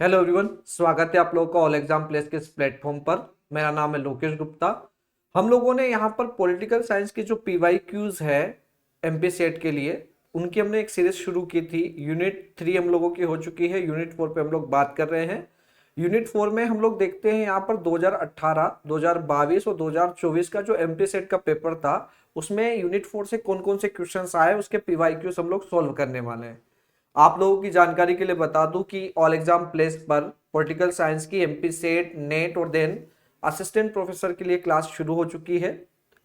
Hello everyone, स्वागत है आप लोगों का ऑल एग्जाम प्लेस के इस प्लेटफॉर्म पर। मेरा नाम है लोकेश गुप्ता। हम लोगों ने यहाँ पर पॉलिटिकल साइंस की जो पीवाई क्यूज है एमपी सेट के लिए, उनकी हमने एक सीरीज शुरू की थी। यूनिट 3 हम लोगों की हो चुकी है, यूनिट 4 पे हम लोग बात कर रहे हैं। यूनिट 4 में हम लोग देखते हैं यहाँ पर 2018, 2022 और 2024 का जो एमपी सेट का पेपर था, उसमें यूनिट 4 से कौन कौन से क्वेश्चन आए, उसके पीवाई क्यूज हम लोग सोल्व करने वाले हैं। आप लोगों की जानकारी के लिए बता दूं कि ऑल एग्जाम प्लेस पर पॉलिटिकल साइंस की एमपी सेट, नेट और देन असिस्टेंट प्रोफेसर के लिए क्लास शुरू हो चुकी है।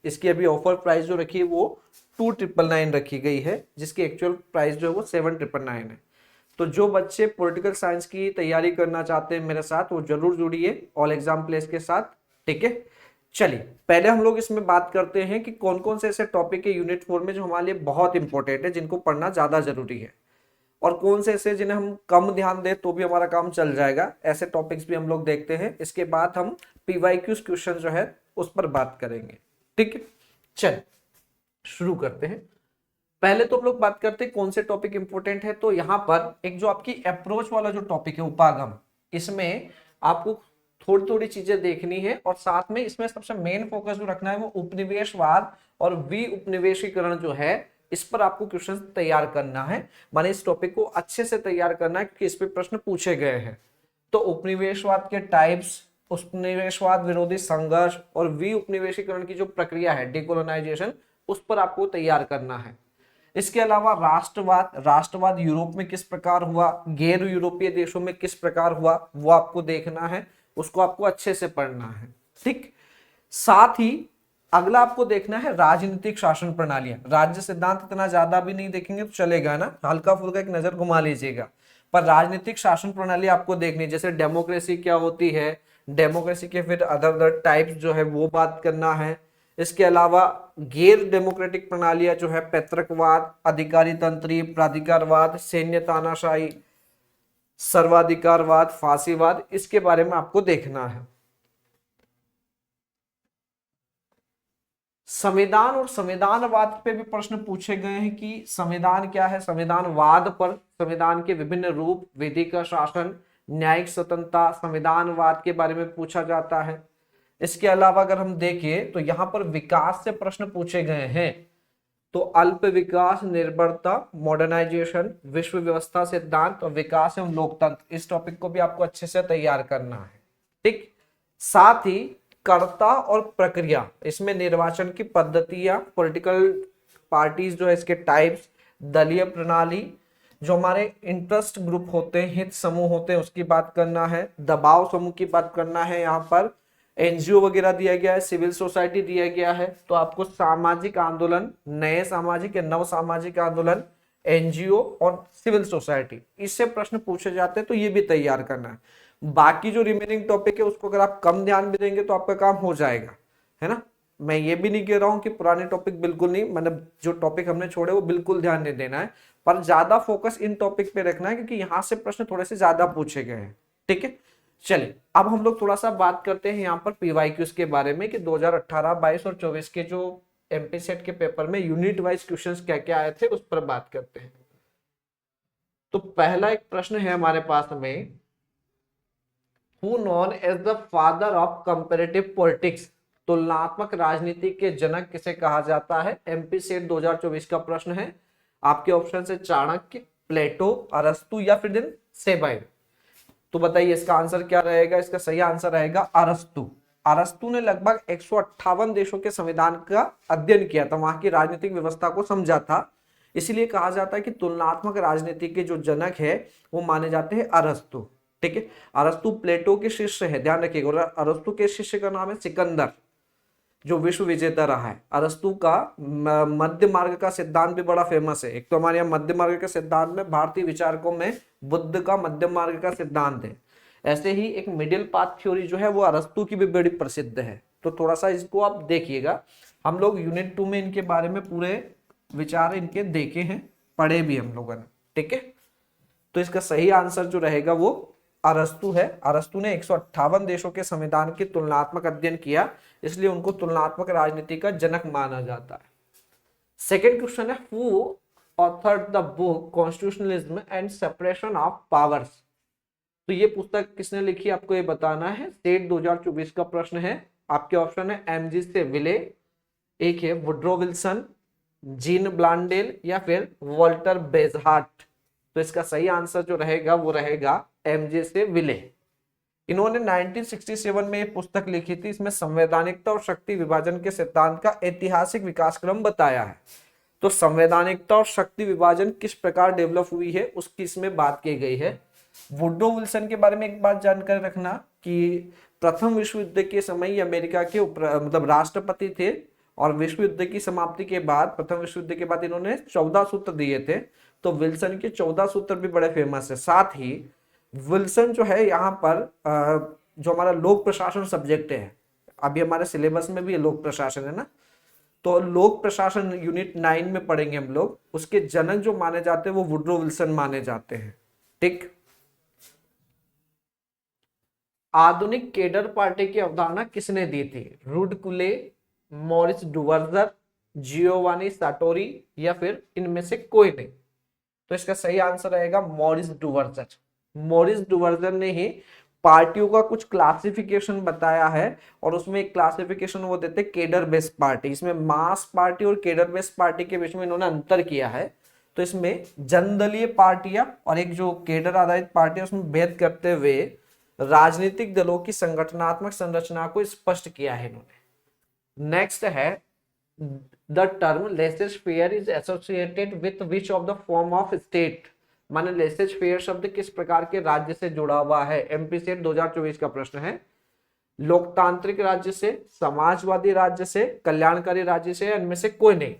इसकी अभी ऑफर प्राइस जो रखी है वो 2999 रखी गई है, जिसकी एक्चुअल प्राइस जो है वो 7999 है। तो जो बच्चे पॉलिटिकल साइंस की तैयारी करना चाहते हैं मेरे साथ, वो जरूर जुड़िए ऑल एग्जाम प्लेस के साथ। ठीक है, चलिए पहले हम लोग इसमें बात करते हैं कि कौन कौन से ऐसे टॉपिक है यूनिट 4 में जो हमारे लिए बहुत इंपॉर्टेंट है, जिनको पढ़ना ज्यादा जरूरी है, और कौन से ऐसे जिन्हें हम कम ध्यान दें तो भी हमारा काम चल जाएगा। ऐसे टॉपिक्स भी हम लोग देखते हैं। इसके बाद हम पीवाईक्यूज क्वेश्चन जो है उस पर बात करेंगे। ठीक है, चल शुरू करते हैं। पहले तो हम लोग बात करते हैं कौन से टॉपिक इंपॉर्टेंट है। तो यहाँ पर एक जो आपकी अप्रोच वाला जो टॉपिक है उपागम, इसमें आपको थोड़ी थोड़ी चीजें देखनी है, और साथ में इसमें सबसे मेन फोकस जो रखना है वो उपनिवेशवाद और वी उपनिवेशीकरण जो है, इस पर आपको क्वेश्चन तैयार करना है। माने इस टॉपिक को अच्छे से तैयार करना है, क्योंकि इस पे प्रश्न पूछे गए हैं। तो उपनिवेशवाद के टाइप्स, उपनिवेशवाद विरोधी संघर्ष और वी उपनिवेशीकरण की जो प्रक्रिया है, डिकोलोनाइजेशन, उस पर आपको तैयार करना है। इसके अलावा राष्ट्रवाद, राष्ट्रवाद यूरोप में किस प्रकार हुआ, गैर यूरोपीय देशों में किस प्रकार हुआ, वो आपको देखना है। उसको आपको अच्छे से पढ़ना है। ठीक, साथ ही अगला आपको देखना है राजनीतिक शासन प्रणालियां। राज्य सिद्धांत इतना ज्यादा भी नहीं देखेंगे तो चलेगा ना, हल्का फुल्का एक नजर घुमा लीजिएगा। पर राजनीतिक शासन प्रणाली आपको देखनी है, जैसे डेमोक्रेसी क्या होती है, डेमोक्रेसी के फिर अदर अदर टाइप्स जो है वो बात करना है। इसके अलावा गैर डेमोक्रेटिक प्रणालियां जो है पैतृकवाद, अधिकारी तंत्री, प्राधिकारवाद, सैन्य तानाशाही, सर्वाधिकारवाद, फांसीवाद, इसके बारे में आपको देखना है। संविधान और संविधानवाद पे भी प्रश्न पूछे गए हैं कि संविधान क्या है। संविधानवाद पर संविधान के विभिन्न रूप, विधि का शासन, न्यायिक स्वतंत्रता, संविधानवाद के बारे में पूछा जाता है। इसके अलावा अगर हम देखें तो यहाँ पर विकास से प्रश्न पूछे गए हैं। तो अल्प विकास, निर्भरता, मॉडर्नाइजेशन, विश्व व्यवस्था सिद्धांत और विकास एवं लोकतंत्र, इस टॉपिक को भी आपको अच्छे से तैयार करना है। ठीक, साथ ही कर्ता और प्रक्रिया, इसमें निर्वाचन की पद्धतियां, पॉलिटिकल पार्टीज जो है इसके टाइप्स, दलीय प्रणाली, जो हमारे इंटरेस्ट ग्रुप होते हैं, हित समूह होते हैं, उसकी बात करना है। दबाव समूह की बात करना है। यहाँ पर एनजीओ वगैरह दिया गया है, सिविल सोसाइटी दिया गया है। तो आपको सामाजिक आंदोलन, नए सामाजिक या नव सामाजिक आंदोलन, एनजीओ और सिविल सोसाइटी, इससे प्रश्न पूछे जाते हैं, तो ये भी तैयार करना है। बाकी जो रिमेनिंग टॉपिक है उसको अगर आप कम ध्यान भी देंगे तो आपका काम हो जाएगा, है ना। मैं ये भी नहीं कह रहा हूं कि पुराने टॉपिक बिल्कुल नहीं, मतलब जो टॉपिक हमने छोड़े वो बिल्कुल ध्यान नहीं देना है, पर ज्यादा फोकस इन टॉपिक पे रखना है, क्योंकि यहां से प्रश्न थोड़े से ज्यादा पूछे गए हैं। ठीक है, चलिए अब हम लोग थोड़ा सा बात करते हैं यहाँ पर पीवाईक्यूज के बारे में कि 2018, 22 और 24 के जो एमपी सेट के पेपर में यूनिट वाइज क्वेश्चंस क्या क्या आए थे, उस पर बात करते हैं। तो पहला एक प्रश्न है हमारे पास में, who known as the father of comparative politics, तुलनात्मक राजनीति के जनक किसे कहा जाता है। एमपी सेट 2024 का प्रश्न है। आपके ऑप्शन है चाणक्य, प्लेटो, अरस्तु या फिर दिन सेबाइन। तो बताइए इसका आंसर क्या रहेगा। इसका सही आंसर रहेगा अरस्तु। अरस्तु ने लगभग 158 देशों के संविधान का अध्ययन किया था, वहां की राजनीतिक व्यवस्था को समझा था। इसीलिए कहा जाता है कि तुलनात्मक राजनीति के जो जनक है वो माने जाते हैं अरस्तु। ठीक है, अरस्तु प्लेटो के शिष्य है, ध्यान रखिएगा। और अरस्तु के शिष्य का नाम है सिकंदर, जो विश्व विजेता रहा है। अरस्तु का मध्य मार्ग का सिद्धांत भी बड़ा फेमस है। एक तो हमारे यहाँ मध्य मार्ग के सिद्धांत में भारतीय विचारकों में बुद्ध का मध्य मार्ग का सिद्धांत है। ऐसे ही एक मिडिल पाथ थ्योरी जो है वो अरस्तु की भी बड़ी प्रसिद्ध है। तो थोड़ा सा इसको आप देखिएगा। हम लोग यूनिट 2 में इनके बारे में पूरे विचार इनके देखे हैं, पढ़े भी हम लोगों ने। ठीक है, तो इसका सही आंसर जो रहेगा वो अरस्तु है। अरस्तु ने 158 देशों के संविधान की तुलनात्मक अध्ययन किया, इसलिए उनको तुलनात्मक राजनीति का जनक माना जाता है। सेकेंड क्वेश्चन है, who authored the book constitutionalism and separation of powers. तो ये पुस्तक किसने लिखी आपको ये बताना है, स्टेट 2024 का प्रश्न है। आपके ऑप्शन है एमजी से विले, एक है वुड्रो विल्सन, जीन ब्लांडेल या फिर वॉल्टर बेजहार्ट। तो इसका सही आंसर जो रहेगा वो रहेगा एमजे से विले। इन्होंने 1967 में ये पुस्तक लिखी थी। इसमें संवैधानिकता और शक्ति विभाजन के सिद्धांत का ऐतिहासिक विकास क्रम बताया है। तो संवैधानिकता और शक्ति विभाजन किस प्रकार डेवलप हुई है उसकी इसमें बात की गई है। वुड्रो विल्सन के बारे में एक बात जानकर रखना कि प्रथम विश्व युद्ध के समय अमेरिका के मतलब राष्ट्रपति थे, और विश्व युद्ध की समाप्ति के बाद, प्रथम विश्व युद्ध के बाद इन्होंने 14 सूत्र दिए थे। तो विल्सन के 14 सूत्र भी बड़े फेमस है। साथ ही विल्सन जो है यहाँ पर जो हमारा लोक प्रशासन सब्जेक्ट है, अभी हमारे सिलेबस में भी लोक प्रशासन है ना, तो लोक प्रशासन यूनिट 9 में पढ़ेंगे हम लोग। उसके जनक जो माने जाते हैं वो वुड्रो विल्सन माने जाते हैं। ठीक। आधुनिक केडर पार्टी की अवधारणा किसने दी थी? रूड कुले, मॉरिस डुवर्जर, जियोवानी साटोरी या फिर इनमें से कोई नहीं। तो इसका सही आंसर रहेगा मॉरिस डुवर्जर। मॉरिस डुवर्जर ने ही पार्टियों का कुछ क्लासिफिकेशन बताया है, और उसमें एक क्लासिफिकेशन वो देते केडर बेस्ड पार्टी। इसमें मास पार्टी और केडर बेस्ड पार्टी के बीच में इन्होंने अंतर किया है। तो इसमें जनदलीय पार्टियां और एक जो केडर आधारित पार्टी है उसमें भेद करते हुए राजनीतिक दलों की संगठनात्मक संरचना को स्पष्ट किया है इन्होंने। नेक्स्ट है the term laces fair is associated with which of the form of state. माने लेसेस फेयर शब्द किस प्रकार के राज्य से जुड़ा हुआ है? एमपी सेट 2024 का प्रश्न है। लोकतांत्रिक राज्य से, समाजवादी राज्य से, कल्याणकारी राज्य से, या इनमें से कोई नहीं।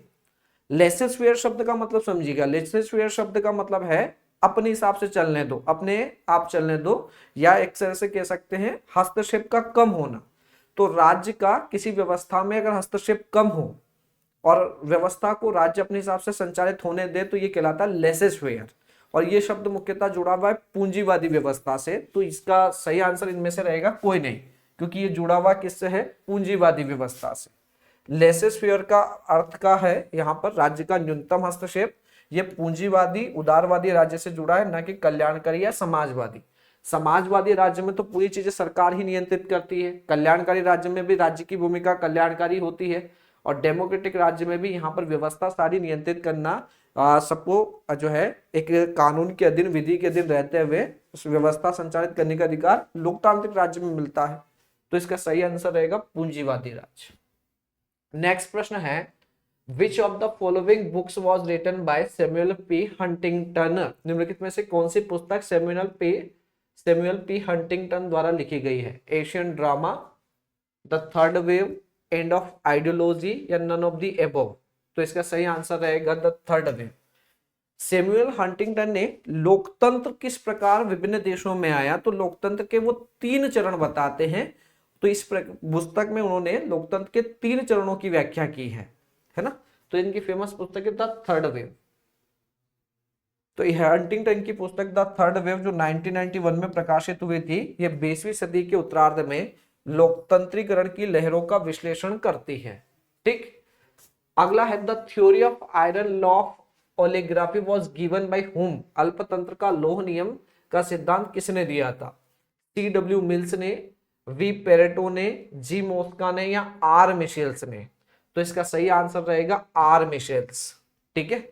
लेसेस फेयर शब्द का मतलब समझिएगा। लेसेस फेयर शब्द का मतलब है अपने हिसाब से चलने दो, अपने आप चलने दो, या एक तरह से कह सकते हैं हस्तक्षेप का कम होना। तो राज्य का किसी व्यवस्था में अगर हस्तक्षेप कम हो और व्यवस्था को राज्य अपने हिसाब से संचालित होने दे तो ये कहलाता है लेसेस फेयर। और ये शब्द मुख्यतः जुड़ा हुआ है पूंजीवादी व्यवस्था से। तो इसका सही आंसर इनमें से रहेगा कोई नहीं, क्योंकि ये जुड़ा हुआ किससे है? पूंजीवादी व्यवस्था से। लेसेस फेयर का अर्थ का है यहाँ पर राज्य का न्यूनतम हस्तक्षेप। ये पूंजीवादी उदारवादी राज्य से जुड़ा है, न कि कल्याणकारी या समाजवादी। समाजवादी राज्य में तो पूरी चीजें सरकार ही नियंत्रित करती है। कल्याणकारी राज्य में भी राज्य की भूमिका कल्याणकारी होती है, और डेमोक्रेटिक राज्य में भी यहाँ पर व्यवस्था सारी नियंत्रित करना सबको जो है एक कानून के अधीन, विधि के अधीन रहते हुए उस व्यवस्था संचालित करने का अधिकार लोकतांत्रिक राज्य में मिलता है। तो इसका सही आंसर रहेगा पूंजीवादी राज्य। नेक्स्ट प्रश्न है which of the following books was written by Samuel P Huntington. निम्नलिखित में से कौन सी पुस्तक सैमुअल पी हंटिंगटन द्वारा लिखी गई है? Asian drama, the third wave, end of ideology, या नन ऑफ द एबव। तो इसका सही आंसर रहेगा the third wave. Samuel Huntington ने लोकतंत्र किस प्रकार विभिन्न देशों में आया, तो लोकतंत्र के वो 3 चरण बताते हैं। तो इस पुस्तक में उन्होंने लोकतंत्र के 3 चरणों की व्याख्या की है ना। तो इनकी फेमस पुस्तक है द थर्ड वेव। तो हंटिंगटन की पुस्तक द थर्ड वेव जो 1991 में प्रकाशित हुई थी, ये 20वीं सदी के उत्तरार्ध में लोकतंत्रीकरण की लहरों का विश्लेषण करती है। ठीक। अगला है the theory of iron law of oligarchy was given by whom. अल्पतंत्र का लौह नियम का सिद्धांत किसने दिया था? C.W. मिल्स ने, वी पेरेटो ने, जी मोस्का ने, या आर मिशेल्स ने। तो इसका सही आंसर रहेगा आर मिशेल्स। ठीक है।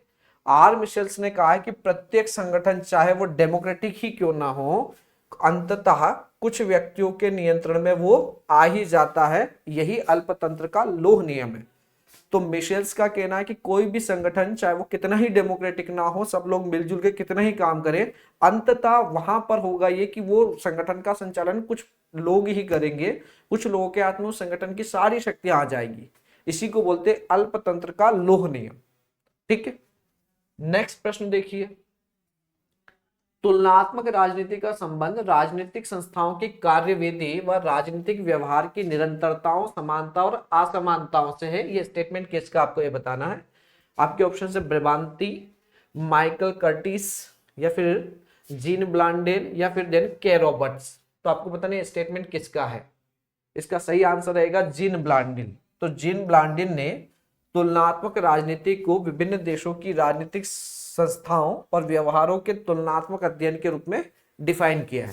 आर मिशेल्स ने कहा है कि प्रत्येक संगठन चाहे वो डेमोक्रेटिक ही क्यों ना हो, अंततः कुछ व्यक्तियों के नियंत्रण में वो आ ही जाता है। यही अल्पतंत्र का लौह नियम है। तो मिशेल्स का कहना है कि कोई भी संगठन चाहे वो कितना ही डेमोक्रेटिक ना हो, सब लोग मिलजुल के कितना ही काम करें, अंततः वहां पर होगा ये कि वो संगठन का संचालन कुछ लोग ही करेंगे, कुछ लोगों के हाथ में उस संगठन की सारी शक्तियां आ जाएगी। इसी को बोलते हैं अल्पतंत्र का लौह नियम। ठीक है। नेक्स्ट प्रश्न देखिए, तुलनात्मक राजनीति का संबंध राजनीतिक संस्थाओं की कार्यविधि व राजनीतिक व्यवहार की निरंतरताओं, समानता और असमानताओं से है। ये स्टेटमेंट किसका आपको ये बताना है। आपके ऑप्शन है ब्रेबांती, माइकल कर्टिस, या फिर जीन ब्लांडेल, या फिर देन के रॉबर्ट्स। तो आपको बताना है स्टेटमेंट किसका है। इसका सही आंसर रहेगा जीन ब्लांडेल। तो जीन ब्लांडेल ने तुलनात्मक राजनीति को विभिन्न देशों की राजनीतिक संस्थाओं और व्यवहारों के तुलनात्मक अध्ययन के रूप में डिफाइन किया है।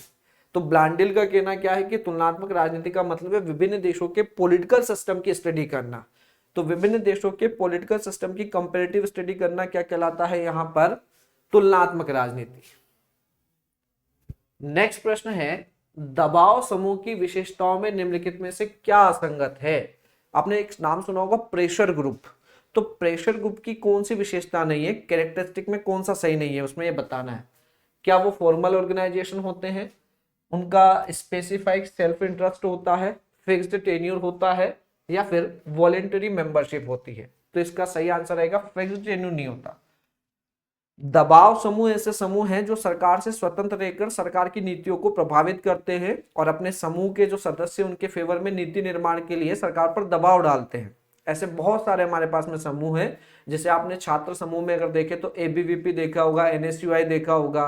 तो ब्लांडिल का कहना क्या है कि तुलनात्मक राजनीति का मतलब है विभिन्न देशों के पॉलिटिकल सिस्टम की स्टडी करना। तो विभिन्न देशों के पॉलिटिकल सिस्टम की कंपैरेटिव स्टडी करना क्या कहलाता है यहां पर, तुलनात्मक राजनीति। नेक्स्ट प्रश्न है, दबाव समूह की विशेषताओं में निम्नलिखित में से क्या असंगत है। आपने एक नाम सुना होगा प्रेशर ग्रुप, तो प्रेशर ग्रुप की कौन सी विशेषता नहीं है, कैरेक्टरिस्टिक में कौन सा सही नहीं है, उसमें ये बताना है। क्या वो फॉर्मल ऑर्गेनाइजेशन होते हैं, उनका स्पेसिफाइड सेल्फ इंटरेस्ट होता है, फिक्स्ड टेन्यूर होता है, या फिर वॉलेंटरी मेंबरशिप होती है। तो इसका सही आंसर आएगा फिक्स्ड टेन्यूर नहीं होता। दबाव समूह ऐसे समूह हैं जो सरकार से स्वतंत्र रहकर सरकार की नीतियों को प्रभावित करते हैं और अपने समूह के जो सदस्य उनके फेवर में नीति निर्माण के लिए सरकार पर दबाव डालते हैं। ऐसे बहुत सारे हमारे पास में समूह हैं, जैसे आपने छात्र समूह में अगर देखे तो एबीवीपी देखा होगा, एनएसयूआई देखा होगा,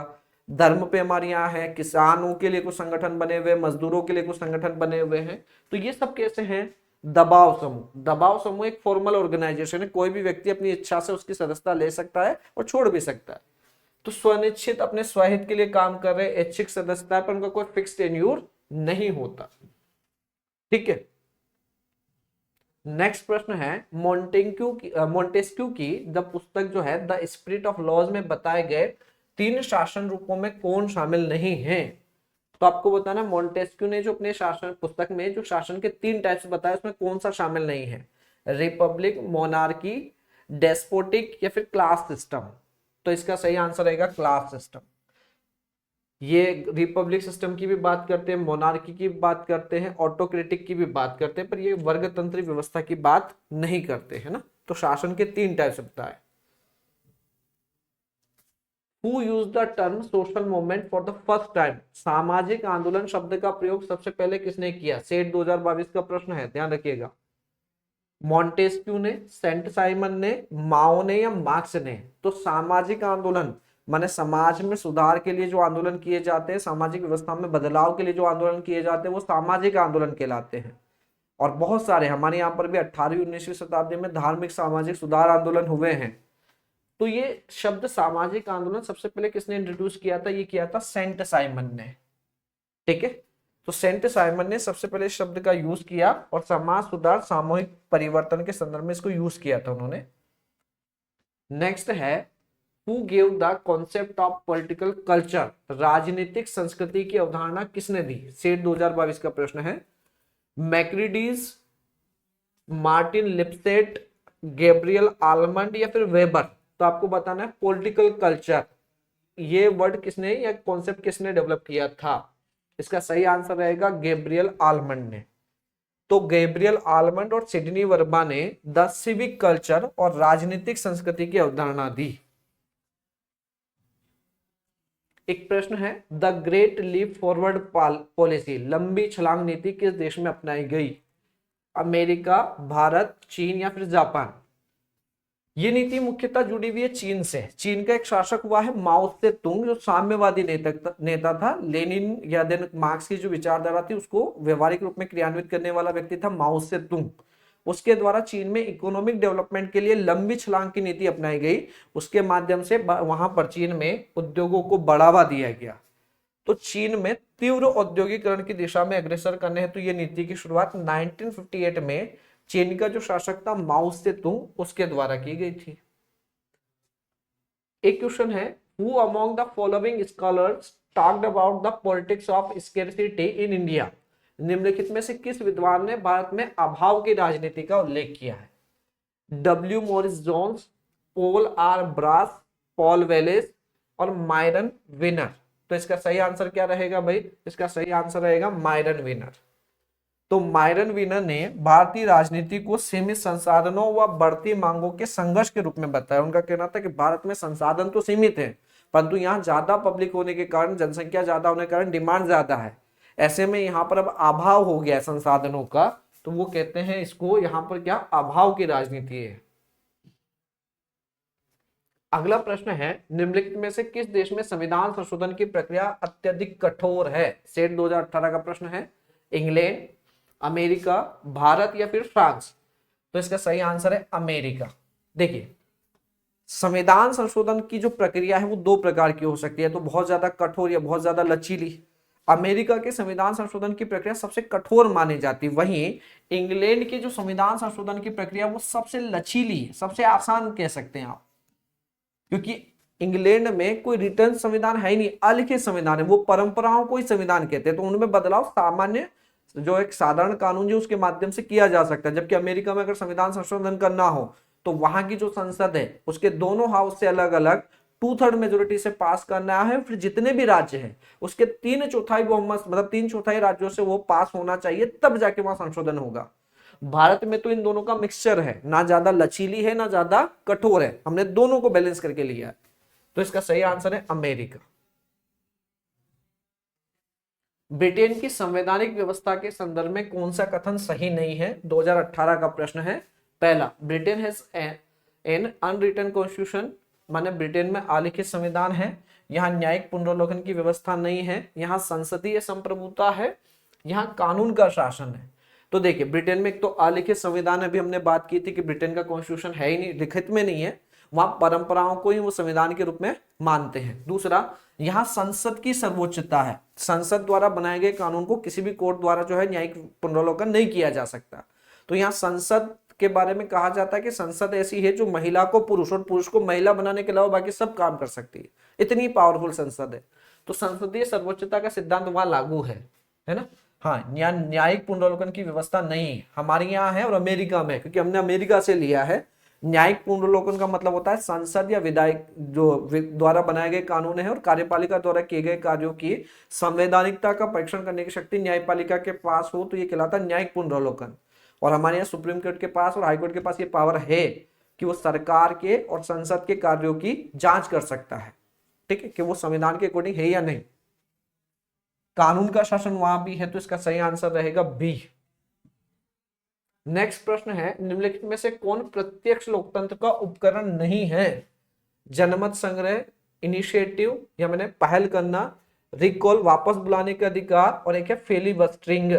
धर्म पे हमारे यहाँ है, किसानों के लिए कुछ संगठन बने हुए, मजदूरों के लिए कुछ संगठन बने हुए हैं। तो ये सब कैसे हैं, दबाव समूह। दबाव समूह एक फॉर्मल ऑर्गेनाइजेशन है, कोई भी व्यक्ति अपनी इच्छा से उसकी सदस्यता ले सकता है और छोड़ भी सकता है। तो स्वनिश्चित अपने स्वहित के लिए काम कर रहे ऐच्छिक सदस्यता पर उनका कोई फिक्स टेन्यूर नहीं होता। ठीक है। नेक्स्ट प्रश्न है, मोंटेस्क्यू की द पुस्तक जो है द स्पिरिट ऑफ लॉज में बताए गए 3 शासन रूपों में कौन शामिल नहीं है। तो आपको बताना मोंटेस्क्यू ने जो अपने शासन पुस्तक में जो शासन के 3 टाइप्स बताए उसमें कौन सा शामिल नहीं है, रिपब्लिक, मोनार्की, डेस्पोटिक या फिर क्लास सिस्टम। तो इसका सही आंसर रहेगा क्लास सिस्टम। ये रिपब्लिक सिस्टम की भी बात करते हैं, मोनार्की की भी बात करते हैं, ऑटोक्रेटिक की भी बात करते हैं, पर ये वर्गतंत्री व्यवस्था की बात नहीं करते है ना। तो शासन के 3 टाइप्स बताए। Who used the term social movement for the first time? सामाजिक आंदोलन शब्द का प्रयोग सबसे पहले किसने किया, सेट 2022 का प्रश्न है, ध्यान रखिएगा। मॉन्टेस्क्यू ने, सेंट साइमन ने, माओ ने या मार्क्स ने। तो सामाजिक आंदोलन माने समाज में सुधार के लिए जो आंदोलन किए जाते हैं, सामाजिक व्यवस्था में बदलाव के लिए जो आंदोलन किए जाते हैं वो सामाजिक आंदोलन कहलाते हैं। और बहुत सारे हमारे यहाँ पर भी 18वीं 19वीं शताब्दी में धार्मिक सामाजिक सुधार आंदोलन हुए हैं। तो ये शब्द सामाजिक आंदोलन सबसे पहले किसने इंट्रोड्यूस किया था, ये किया था सेंट साइमन ने। ठीक है, तो सेंट साइमन ने सबसे पहले शब्द का यूज किया और समाज सुधार सामूहिक परिवर्तन के संदर्भ में इसको यूज किया था उन्होंने। नेक्स्ट है, who gave the concept of political culture, राजनीतिक संस्कृति की अवधारणा किसने दी, सेट 2022 का प्रश्न है। मैक्रिडीज, मार्टिन लिपसेट, गैब्रियल आलमंड या फिर वेबर। तो आपको बताना है पॉलिटिकल कल्चर ये वर्ड किसने या कॉन्सेप्ट किसने डेवलप किया था। इसका सही आंसर रहेगा गैब्रियल आलमंड ने। तो गैब्रियल आलमंड और सिडनी वर्मा ने द सिविक कल्चर और राजनीतिक संस्कृति की अवधारणा दी। एक प्रश्न है, the great leap forward policy, लंबी छलांग नीति किस देश में अपनाई गई, अमेरिका, भारत, चीन या फिर जापान। ये नीति मुख्यतः जुड़ी हुई है चीन से। चीन का एक शासक हुआ है माओ से तुंग, जो साम्यवादी नेता था। लेनिन या देन मार्क्स की जो विचारधारा थी उसको व्यवहारिक रूप में क्रियान्वित करने वाला व्यक्ति था माओ से तुंग। उसके द्वारा चीन में इकोनॉमिक डेवलपमेंट के लिए लंबी छलांग की नीति अपनाई गई। उसके माध्यम से वहां पर चीन में उद्योगों को बढ़ावा दिया गया। तो चीन में तीव्र औद्योगिकरण की दिशा में अग्रसर करने हेतु ये नीति की शुरुआत 1958 में चीन का जो शासक था माओ से तुंग उसके द्वारा की गई थी। एक क्वेश्चन है, who among the following scholars talked about the politics of scarcity in India. निम्नलिखित में से किस विद्वान ने भारत में अभाव की राजनीति का उल्लेख किया है, W Morris Jones, Paul R Brass, Paul Wallace और मायरन विनर। तो इसका सही आंसर क्या रहेगा भाई, इसका सही आंसर रहेगा मायरन विनर। तो मायरन विनर ने भारतीय राजनीति को सीमित संसाधनों व बढ़ती मांगों के संघर्ष के रूप में बताया। उनका कहना था कि भारत में संसाधन तो सीमित है, परंतु यहाँ ज्यादा पब्लिक होने के कारण, जनसंख्या ज्यादा होने के कारण डिमांड ज्यादा है। ऐसे में यहाँ पर अब अभाव हो गया है संसाधनों का, तो वो कहते हैं इसको यहाँ पर क्या अभाव की राजनीति है। अगला प्रश्न है, निम्नलिखित में से किस देश में संविधान संशोधन की प्रक्रिया अत्यधिक कठोर है। सेट 2018 का प्रश्न है। इंग्लैंड, अमेरिका, भारत या फिर फ्रांस। तो इसका सही आंसर है अमेरिका। देखिए, संविधान संशोधन की जो प्रक्रिया है वो 2 प्रकार की हो सकती है, तो बहुत ज्यादा कठोर या बहुत ज्यादा लचीली। अमेरिका के संविधान संशोधन की प्रक्रिया सबसे कठोर मानी जाती है, वहीं इंग्लैंड की जो संविधान संशोधन की प्रक्रिया वो सबसे लचीली है, सबसे आसान कह सकते हैं आप, क्योंकि इंग्लैंड में कोई रिटर्न संविधान है ही नहीं, अलिखित संविधान है, वो परंपराओं को ही संविधान कहते हैं, तो उनमें बदलाव सामान्य जो एक साधारण कानून जो उसके माध्यम से किया जा सकता है। जबकि अमेरिका में अगर संविधान संशोधन करना हो तो वहां की जो संसद है उसके दोनों हाउस से अलग अलग 2/3 मेजोरिटी से पास करना है, फिर जितने भी राज्य हैं उसके 3/4 बहुमत मतलब 3/4 राज्यों से वो पास होना चाहिए, तब जाके वहां संशोधन होगा। भारत में तो इन दोनों का मिक्सचर है, ना ज्यादा लचीली है ना ज्यादा कठोर है, हमने दोनों को बैलेंस करके लिया है। तो इसका सही आंसर है अमेरिका। ब्रिटेन की संवैधानिक व्यवस्था के संदर्भ में कौन सा कथन सही नहीं है? 2018 का प्रश्न है। पहला, Britain has an unwritten constitution, माने ब्रिटेन में अलिखित संविधान है, यहाँ न्यायिक पुनर्वलोकन की व्यवस्था नहीं है, यहाँ संसदीय संप्रभुता है, यहाँ कानून का शासन है। तो देखिए, ब्रिटेन में एक तो अलिखित संविधान, अभी हमने बात की थी कि ब्रिटेन का कॉन्स्टिट्यूशन है ही नहीं, लिखित में नहीं है, वहां परंपराओं को ही वो संविधान के रूप में मानते हैं। दूसरा, यहाँ संसद की सर्वोच्चता है, संसद द्वारा बनाए गए कानून को किसी भी कोर्ट द्वारा जो है न्यायिक पुनर्वलोकन नहीं किया जा सकता। तो यहाँ संसद के बारे में कहा जाता है कि संसद ऐसी है जो महिला को पुरुष और पुरुष को महिला बनाने के अलावा बाकी सब काम कर सकती है, इतनी पावरफुल संसद है। तो संसदीय सर्वोच्चता का सिद्धांत वहां लागू है ना। हाँ, न्यायिक पुनर्वलोकन की व्यवस्था नहीं हमारे यहाँ है और अमेरिका में, क्योंकि हमने अमेरिका से लिया है। न्यायिक पुनर्वलोकन का मतलब होता है संसद या विधायक जो द्वारा बनाए गए कानून है और कार्यपालिका द्वारा किए गए कार्यों की संवैधानिकता का परीक्षण करने की शक्ति न्यायपालिका के पास हो, तो ये कहलाता है न्यायिक पुनर्वलोकन। और हमारे यहाँ सुप्रीम कोर्ट के पास और हाईकोर्ट के पास ये पावर है कि वो सरकार के और संसद के कार्यों की जांच कर सकता है, ठीक है, कि वो संविधान के अकॉर्डिंग है या नहीं। कानून का शासन वहां भी है, तो इसका सही आंसर रहेगा बी। नेक्स्ट प्रश्न है, निम्नलिखित में से कौन प्रत्यक्ष लोकतंत्र का उपकरण नहीं है? जनमत संग्रह, इनिशिएटिव या मैंने पहल करना, रिकॉल वापस बुलाने का अधिकार, और एक है फेलिबस्टरिंग।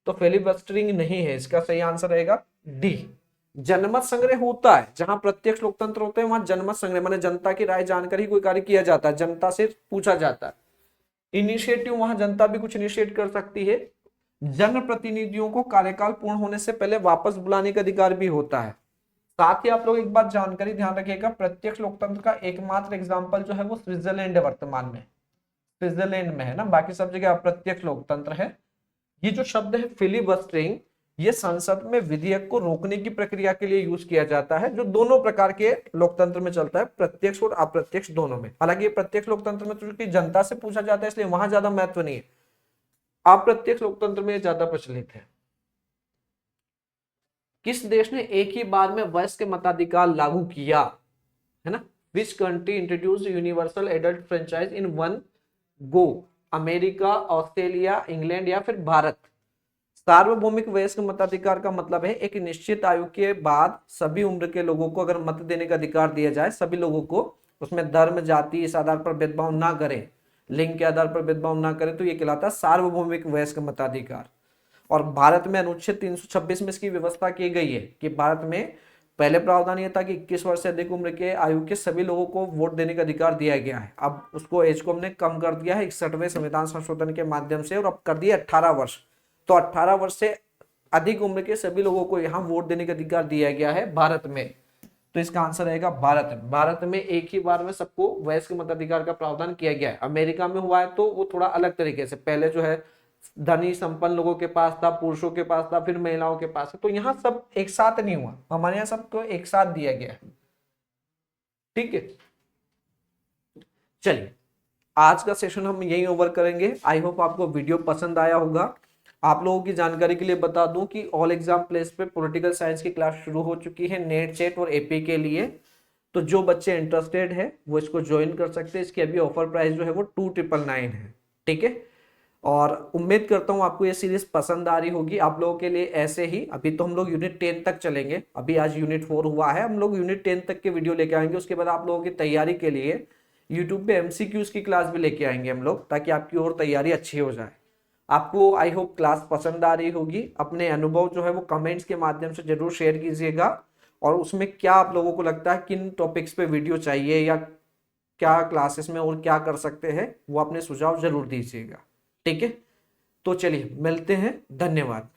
तो फेलिबस्टरिंग नहीं है, इसका सही आंसर रहेगा डी। जनमत संग्रह होता है, जहां प्रत्यक्ष लोकतंत्र होते हैं वहां जनमत संग्रह माने जनता की राय जानकर ही कोई कार्य किया जाता है, जनता से पूछा जाता है। इनिशिएटिव, वहां जनता भी कुछ इनिशिएट कर सकती है। जनप्रतिनिधियों को कार्यकाल पूर्ण होने से पहले वापस बुलाने का अधिकार भी होता है। साथ ही आप लोग एक बात जानकारी ध्यान रखिएगा, प्रत्यक्ष लोकतंत्र का एकमात्र एग्जाम्पल जो है वो स्विट्जरलैंड है, वर्तमान में स्विट्जरलैंड में है ना, बाकी सब जगह अप्रत्यक्ष लोकतंत्र है। ये जो शब्द है फिलिबस्टरिंग, ये संसद में विधेयक को रोकने की प्रक्रिया के लिए यूज किया जाता है, जो दोनों प्रकार के लोकतंत्र में चलता है, प्रत्यक्ष और अप्रत्यक्ष दोनों में। हालांकि प्रत्यक्ष लोकतंत्र में चूंकि जनता से पूछा जाता है इसलिए वहां ज्यादा महत्व नहीं है, अप्रत्यक्ष लोकतंत्र में ज्यादा प्रचलित है। किस देश ने एक ही बार में वयस्क मताधिकार लागू किया, है ना? Which country introduce universal adult franchise in one go? America, Australia, England या फिर भारत? सार्वभौमिक वयस्क मताधिकार का मतलब है एक निश्चित आयु के बाद सभी उम्र के लोगों को अगर मत देने का अधिकार दिया जाए, सभी लोगों को, उसमें धर्म जाति इस आधार पर भेदभाव ना करें, लिंग के आधार पर भेदभाव ना करें, तो ये कहलाता है सार्वभौमिक वयस्क मताधिकार। और भारत में अनुच्छेद 326 में इसकी व्यवस्था की गई है कि भारत में पहले प्रावधान यह था कि 21 वर्ष से अधिक उम्र के आयु के सभी लोगों को वोट देने का अधिकार दिया गया है। अब उसको एज को हमने कम कर दिया है 61वें संविधान संशोधन के माध्यम से, और अब कर दिया 18 वर्ष। तो 18 वर्ष से अधिक उम्र के सभी लोगों को यहाँ वोट देने का अधिकार दिया गया है भारत में। तो इसका आंसर रहेगा भारत में। भारत में एक ही बार में सबको वयस्क मताधिकार का प्रावधान किया गया है। अमेरिका में हुआ है तो वो थोड़ा अलग तरीके से, पहले जो है धनी संपन्न लोगों के पास था, पुरुषों के पास था, फिर महिलाओं के पास है। तो यहाँ सब एक साथ नहीं हुआ, हमारे यहाँ सबको एक साथ दिया गया है। ठीक है, चलिए आज का सेशन हम यही ओवर करेंगे। आई होप आपको वीडियो पसंद आया होगा। आप लोगों की जानकारी के लिए बता दूं कि ऑल एग्जाम प्लेस पे पॉलिटिकल साइंस की क्लास शुरू हो चुकी है नेट चेट और एपी के लिए। तो जो बच्चे इंटरेस्टेड है वो इसको ज्वाइन कर सकते हैं। इसकी अभी ऑफर प्राइस जो है वो 2999 है। ठीक है, और उम्मीद करता हूँ आपको ये सीरीज पसंद आ रही होगी। आप लोगों के लिए ऐसे ही, अभी तो हम लोग यूनिट 10 तक चलेंगे, अभी आज यूनिट 4 हुआ है, हम लोग यूनिट 10 तक के वीडियो लेके आएंगे। उसके बाद आप लोगों की तैयारी के लिए यूट्यूब पे एमसीक्यूज की क्लास भी लेके आएंगे हम लोग, ताकि आपकी और तैयारी अच्छी हो जाए। आपको आई होप क्लास पसंद आ रही होगी। अपने अनुभव जो है वो कमेंट्स के माध्यम से जरूर शेयर कीजिएगा, और उसमें क्या आप लोगों को लगता है किन टॉपिक्स पे वीडियो चाहिए या क्या क्लासेस में और क्या कर सकते हैं, वो अपने सुझाव जरूर दीजिएगा। ठीक है, तो चलिए मिलते हैं, धन्यवाद।